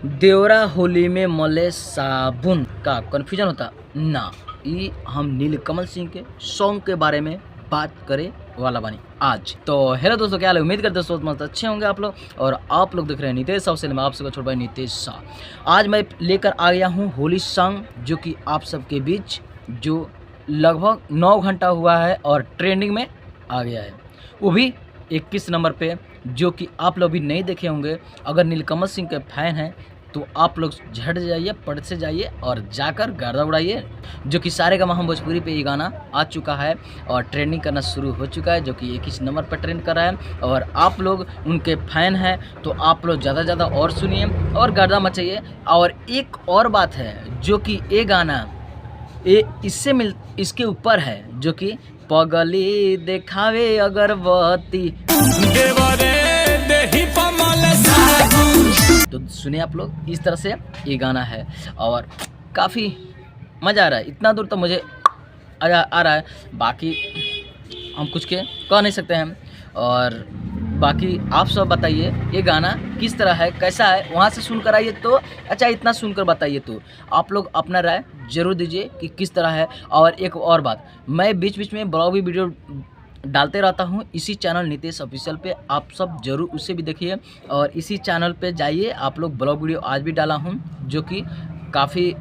देवरा होली में मले साबुन का कन्फ्यूजन होता ना। ये हम नीलकमल सिंह के सॉन्ग के बारे में बात करे वाला बानी आज। तो हेलो दोस्तों, क्या हाल है? उम्मीद करते हैं मस्त अच्छे होंगे आप लोग। और आप लोग देख रहे हैं नितेश साहब से, मैं आप सबका छोटा भाई नितेश शाह। आज मैं लेकर आ गया हूँ होली सॉन्ग, जो कि आप सबके बीच जो लगभग 9 घंटा हुआ है और ट्रेंडिंग में आ गया है, वो भी 21 नंबर पे, जो कि आप लोग भी नहीं देखे होंगे। अगर नीलकमल सिंह के फैन हैं तो आप लोग झट जाइए, पट से जाइए और जाकर गर्दा उड़ाइए। जो कि सारेगामा हम भोजपुरी पे ये गाना आ चुका है और ट्रेंडिंग करना शुरू हो चुका है, जो कि 21 नंबर पर ट्रेंड कर रहा है। और आप लोग उनके फैन हैं तो आप लोग ज़्यादा ज़्यादा और सुनिए और गर्दा मचाइए। और एक और बात है, जो कि ये गाना इसके ऊपर है, जो कि पगली देखावे अगरबत्ती। तो सुनिए आप लोग, इस तरह से ये गाना है और काफ़ी मज़ा आ रहा है। इतना दूर तो मुझे आ रहा है, बाकी हम कुछ के कह नहीं सकते हैं। और बाकी आप सब बताइए ये गाना किस तरह है, कैसा है, वहाँ से सुनकर आइए तो अच्छा, इतना सुनकर बताइए तो आप लोग अपना राय ज़रूर दीजिए कि किस तरह है। और एक और बात, मैं बीच बीच में ब्लॉग भी वीडियो डालते रहता हूँ इसी चैनल नितेश ऑफिशियल पे, आप सब ज़रूर उसे भी देखिए। और इसी चैनल पे जाइए, आप लोग ब्लॉग वीडियो आज भी डाला हूँ, जो कि काफ़ी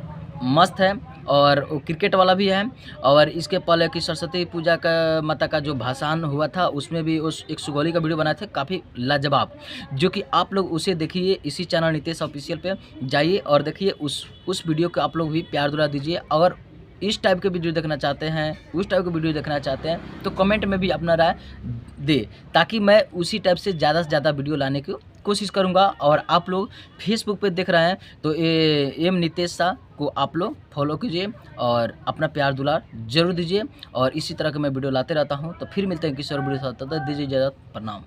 मस्त है और क्रिकेट वाला भी है। और इसके पहले कि सरस्वती पूजा का माता का जो भाषण हुआ था, उसमें भी उस एक सुगौली का वीडियो बनाए थे, काफ़ी लाजवाब, जो कि आप लोग उसे देखिए। इसी चैनल नितेश ऑफिशियल पे जाइए और देखिए उस वीडियो को आप लोग भी प्यार दुला दीजिए। और इस टाइप के वीडियो देखना चाहते हैं, उस टाइप के वीडियो देखना चाहते हैं तो कमेंट में भी अपना राय दे, ताकि मैं उसी टाइप से ज़्यादा वीडियो लाने की कोशिश करूंगा। और आप लोग फेसबुक पे देख रहे हैं तो एम नितेश शाह को आप लोग फॉलो कीजिए और अपना प्यार दुलार जरूर दीजिए। और इसी तरह के मैं वीडियो लाते रहता हूं। तो फिर मिलते हैं किसी और वीडियो के साथ, तब तक दीजिए इजाज़त, प्रणाम।